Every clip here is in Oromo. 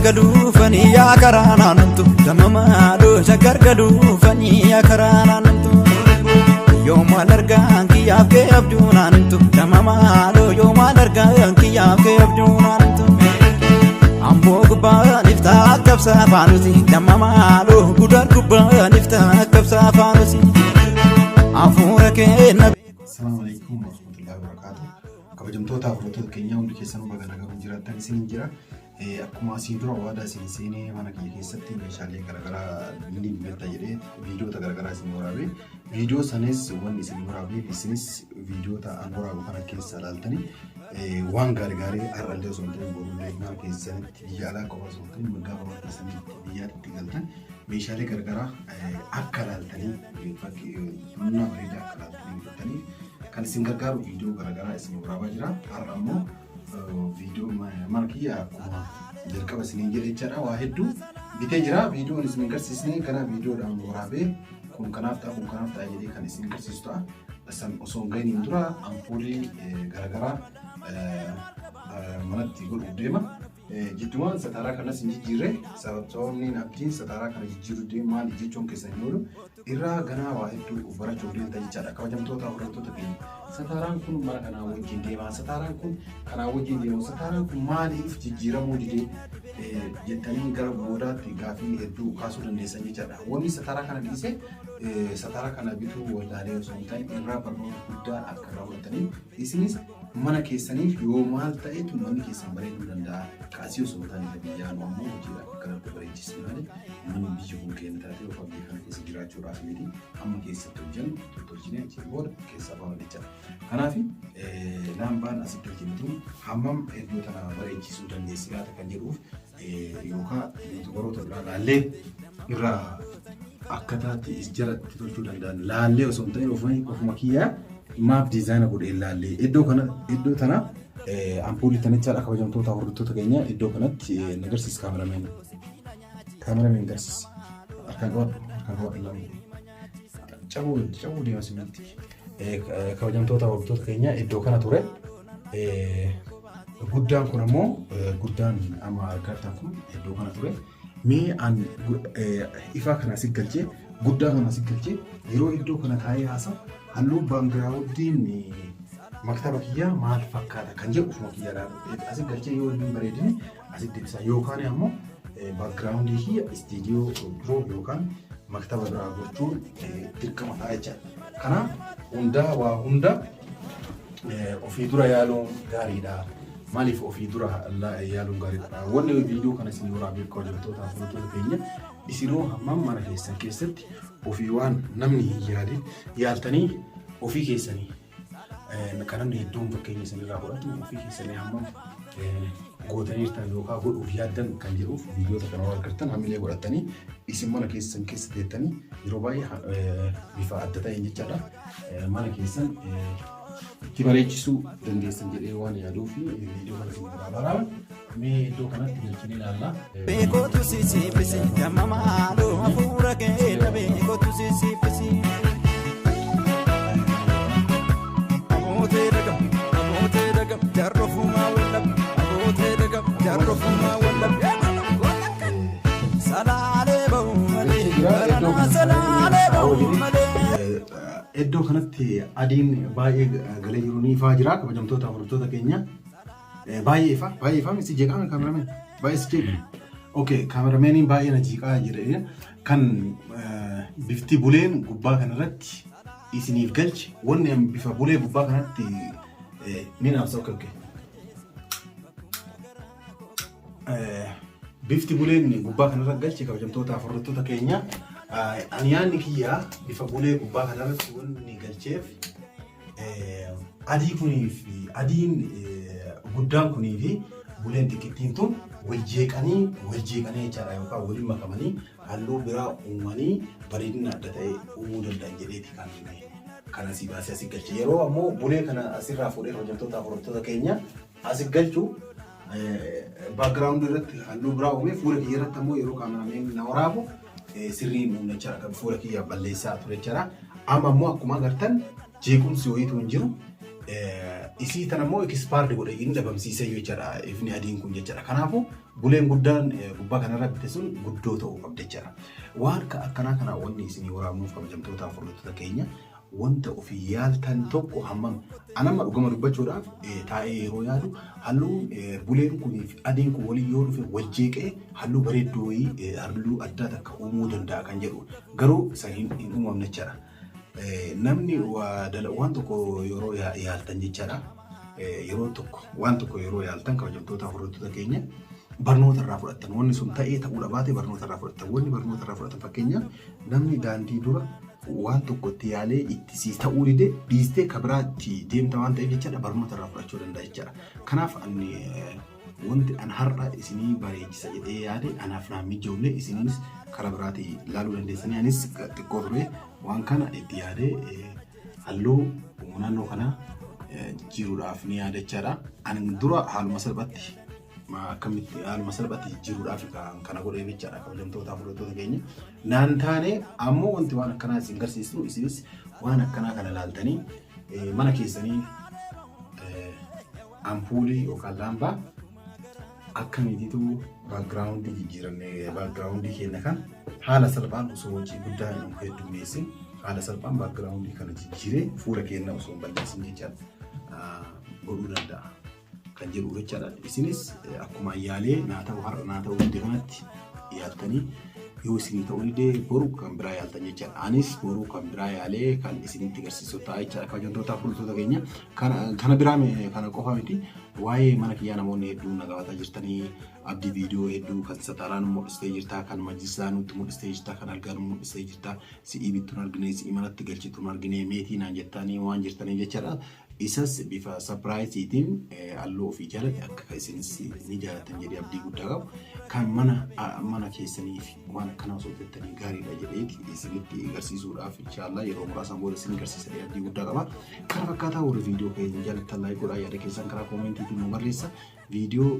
gadu fani ya karana nantu tamama do shagar gadu fani ya karana nantu yo malarga anki yaake abduna nantu tamama do yo malarga anki yaake abduna nantu ambo gubba nifta kabsa fanusi tamama do gudar gubba nifta kabsa fanusi afura ke nabi. Assalamu alaikum warahmatullahi wabarakatuh. Kabajamtoota afurtoota keenya hundi keessanuu baga nagaan jiraattan isin jira. Akkuma asiin dura waada isin seenee mana kiyya keessatti meeshaalee garaagaraa ni beektaa jedhee viidiyoota garaagaraa isin waraabe. Viidiyoo sanis waan isin waraabe isinis viidiyoota an waraabu kana keessa ilaaltanii waan gaarii har'allee osoo hin ta'in boruullee mana keessanitti biyya alaa qofa osoo hin ta'in magaalaa keessanitti biyyaatti galtan meeshaalee garaagaraa akka ilaaltanii fakkii humna bareedaa akka ilaaltanii fudhatanii kan isin gargaaru viidiyoo garaagaraa isin waraabaa jira. Har'a ammoo viidiyoo mana kiyya akkuma jalqaba isin jedhe jechaadha waa hedduu bitee jira. Viidiyoon isin agarsiisne kana viidiyoodhaan waraabee kun kanaaf ta'a jedhee kan isin agarsiisu ta'a. Osoo hin gahin dura ampuulii garaagaraa manatti godhuuf deema. Jidduuwwan sataaraa kanas hin jijjiirre sababni abdiin sataaraa kana jijjiiruu deemu maali jechuun keessan hin oolu irraa ganaa waa hedduu barachuu deemta jechaadha. Kabajamtoota hordoftoota keenya sataaraan kun mana kanaa wajjin deema, sataaraan kun kanaa wajjin deema, sataaraan kun maaliif jijjiiramuu didee jettanii gara boodaatti gaafii hedduu kaasuu dandeessan jechaadha. Wanni sataaraa kana dhiisee sataaraa kana bituu wallaalee osoo hin taane irraa barnoota guddaa akka raawwataniif isinis mana keessaniif yoo maal ta'etu manni keessan bareeduu danda'a. Kaasii osoo hin taane biyyaan ammoo hojiidhaaf akkanatti bareechisuu malee manni biyya kun keenya taatee of abdii kana keessa jiraachuudhaaf miti amma keessatti hojjennu tolchinee achiin booda keessaa bahan jechaadha. Kanaaf laambaan asitti hojjennu hammam iddoo tana bareechisuu dandeessi laata kan jedhuuf yookaan baroota biraa laallee irraa akkataatti jalatti tolchuu danda'an laallee osoo hin ta'in ofuma kiyyaa maaf diizaayina godhee laallee iddoo tana ampuulii tanichaadha. Kabajamtoota hordoftoota keenya iddoo kanatti agarsiisa kaamerameen agarsiisa harkaan qabadhu cabuu deema siminti. Kabajamtoota hordoftoota keenya iddoo kana ture. Guddaan kun ammoo guddaan amma argaatan kun iddoo kana ture. Mee an ifaa kana asii galchee guddaa kana asii galchee yeroo iddoo kana taa'ee haasa'u halluu baangiraawudiin maktaba kiyyaa maal fakkaata kan jedhu ofuma kiyyaadhaan asii galchee yoo hin bareedine asii deebisa yookaan ammoo baangiraawundii kiyya istiidiyoo biroo yookaan maktaba biraa gochuun dirqama ta'a jechaadha. Kanaaf waa hunda ofii dura yaaluun gaariidha. Maaliif ofii dura yaaluun gaariidha? Wanni viidiyoo kana isin waraabee kabajamtoota hordoftoota keenya isinoo hammam mana keessan keessatti ofii waan namni hin yaadin yaaltanii ofii keessanii kan namni hedduun fakkeenya isinirraa fudhatu ofii keessanii hammam gootaniirtan yookaan godhuuf yaaddan kan jedhuuf viidiyoota kana argattan hamilee godhatanii isin mana keessan keessa teettanii yeroo baay'ee bifa adda ta'een jechaadha mana keessan itti bareechisuu dandeessan jedhee waan yaaduuf viidiyoo kana isin barbaada. Mee iddoo kanatti galchinee ilaalla. Beekootu siisiifisi gammamaa loo hafuura keenya beekootu siisiifisi. Abootee dagam jarrofumaa wallab abootee dagam jarrofumaa wallab. Salaalee ba'u malee baranaa salaalee ba'u malee. Iddoo kanatti adiin baay'ee galee jiru ni ifaa jira. Kabajamtoota hordoftoota keenya baay'ee ifaa miti jeeqaa kaamerameen baay'ee si jeequ. Okay, kaamerameen baay'ee na jeeqaa jedhee kan bifti buleen gubbaa kanarratti isiniif galche wanni bifa bulee gubbaa kanatti ni naamsa. Okay. Bifti buleen gubbaa kanarratti galche kabajamtoota hordoftoota keenya. Ani yaadni kiyyaa bifa bulee gubbaa kanarratti wanni galcheef adii kunii fi adiin guddaan kunii fi buleen xiqqittiin tun wal jeeqanii jechaadha yookaan waliin makamanii halluu biraa uumanii bareedina adda ta'e uumuu danda'an jedheeti kan kana asii baasee asii galche. Yeroo ammoo bulee kana asirraa fuudhee hojjettoota hordoftoota keenya asii galchu baakgiraawundii irratti halluu biraa uumee fuula kiyya irratti ammoo yeroo kaamerameen na waraabu sirrii mul'achaa kan fuula kiyya balleessaa ture jechaadha. Amma ammoo akkuma agartan jeequmsi wayiitu hin jiru. Isii tan ammoo ekspaardi godhe inni dhabamsiisee jechaadha ifni adiin kun jechaadha. Kanaafuu buleen guddaan gubbaa kanarra bite sun guddoo ta'uu qabdi jechuudha. Waan akkanaa kana wanni isinii waraabnuuf kabajamtootaa furdottoota keenya wanta ofii yaaltan tokko hammam anama dhugama dubbachuudhaaf taa'ee yeroo yaadu halluu buleen kunii fi adiin kun walii yoo dhufe wal jeeqee halluu bareedduu wayii halluu addaa takka uumuu danda'a kan jedhu garuu isa hin uumamne jechuudha. Namni waan tokko yeroo yaaltan jechuudha. Yeroo tokko waan tokko yeroo yaaltan kabajamtootaa furdottoota keenya barnoota irraa fudhatan wanni sun ta'ee ta'uudha baate barnoota irraa fudhatan wanni barnoota irraa fudhatan fakkeenyaaf namni daandii dura waan tokko itti yaalee itti siis ta'uu dide dhiistee kabiraatti deemta waan ta'eef jechaadha barnoota irraa fudhachuu danda'a jechaadha. Kanaaf ani wanti an har'a isinii bareechisa jedhee yaade anaaf naan mijoollee isinis karaa biraatii ilaaluu dandeessanii anis xiqqoo ture waan kana itti yaadee halluu naannoo kana jijjiiruudhaaf ni yaada jechaadha. Ani dura haaluma salphatti akkamitti haaluma salphatti jijjiiruudhaaf kana godhee jechaadha kabajamtootaa furdottoota keenya. Naan taane ammoo wanti waan akkanaa isin garsiisu isinis waan akkanaa kana ilaaltanii mana keessanii ampuulii yookaan laampaa akkamiititu baakgiraawundii jijjiirannee baakgiraawundii keenya kan haala salphaan osoo hojii guddaa hin heddummeessin haala salphaan baakgiraawundii kana jijjiiree fuula keenya osoo hin balleessin jechaadha godhuu danda'a. Kan jedhu jechaadha. Isinis akkuma yaalee naa ta'u har'a naa ta'u hundi kanatti yaaltanii yoo isinii ta'uu didee boru kan biraa yaaltan jechaadha. Anis boru kan biraa yaalee kan isinitti agarsiisu ta'a jechaadha. Kabajamtootaa furdottoota keenya kana biraa kana qofa miti waa'ee mana kiyyaa namoonni hedduun na gaafataa jirtanii abdii viidiyoo hedduu kan saxaraan mul'istee jirtaa kan majlisaa nutti mul'istee jirtaa kan algaan mul'istee jirtaa si'ii bittuun argine si'ii manatti galchituun argine meetii naan jettanii waan jirtanii jechaadha. Isas bifa sapiraayiziitiin halluu ofii jaalate akka isinis ni jaalatan jedhee abdii guddaa qabu. Kan mana keessaniif waan akkanaa osoo hojjettanii gaariidha jedheeti isinitti agarsiisuudhaaf inshaallah yeroo muraasaan booda isin agarsiisa abdii guddaa qaba. Kana fakkaataa warri viidiyoo keenya jaalattan laayik godhaa yaada keessan karaa koomentii nu barreessa. Viidiyoo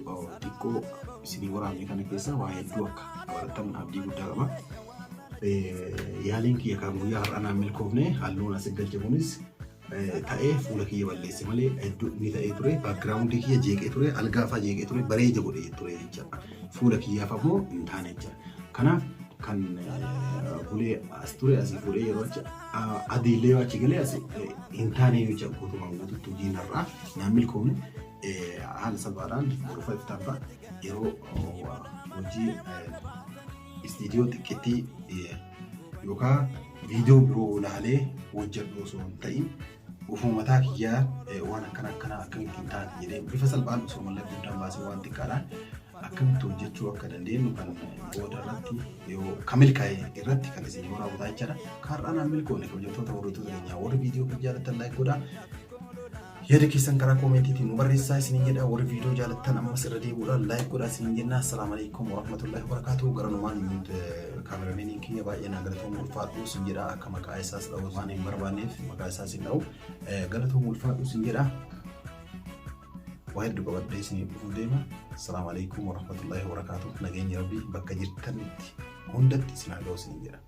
xiqqoo isinii waraabne kana keessa waa hedduu akka baratan abdii guddaa qaba. Yaaliin kiyya kan guyyaa har'a naan milkoofne halluun as galche kunis ta'ee fuula kiyya balleesse malee hedduu ni ta'ee ture baakgiraawundii kiyya jeeqee ture algaafaa jeeqee ture bareeda godhee ture jechaadha. Fuula kiyyaaf ammoo hin taane jechaadha. Kanaaf kan bulee as ture asii fuudhee yeroo adiillee achi galee as hin taane jecha guutumaan guututti hojiinarraa naan milkoofne haala salphaadhaan dhufa iftaanfaa yeroo hojii istiidiyoo xiqqeettii yookaan viidiyoo biroo ilaalee hojjedhu osoo hin ta'in ufuma mataa kiyyaa waan akkanaa akkamitti hin taane jedhee bifa salphaan osoo mallattoo guddaan baasee waan xiqqaadhaan akkamitti hojjechuu akka dandeenyu kan booda irratti yoo kamilkaa'e irratti kan isin waraabaa jechaadha. Kaarraa milkoofne kabajamtoota furdottoota keenyaa warri viidiyoo kan jaallattan laayik godhaa. Yaada keessan karaa koomentiin nu barreessaa isiniin jedha warri viidiyoo jaallattan ammas irra deebi'uudhaan laayik godhaa isiniin jenna. Assalaamu alaikum warahmatullahi wabarakatuh. Garanumaan kaameraamaniin kiyya baay'ee naa galatoomuu ulfaadhu isin jedha akka maqaa isaas dha'u waan hin barbaanneef maqaa isaas hin dha'u galatoomuu ulfaadhu isin jedha. Waa hedduu qabadhee isinii dhufuu deema. Assalaamu alaikum warahmatullahi wabarakatuh. Nageenyi rabbii bakka jirtanitti hundatti isin haa ga'u isiniin jedha.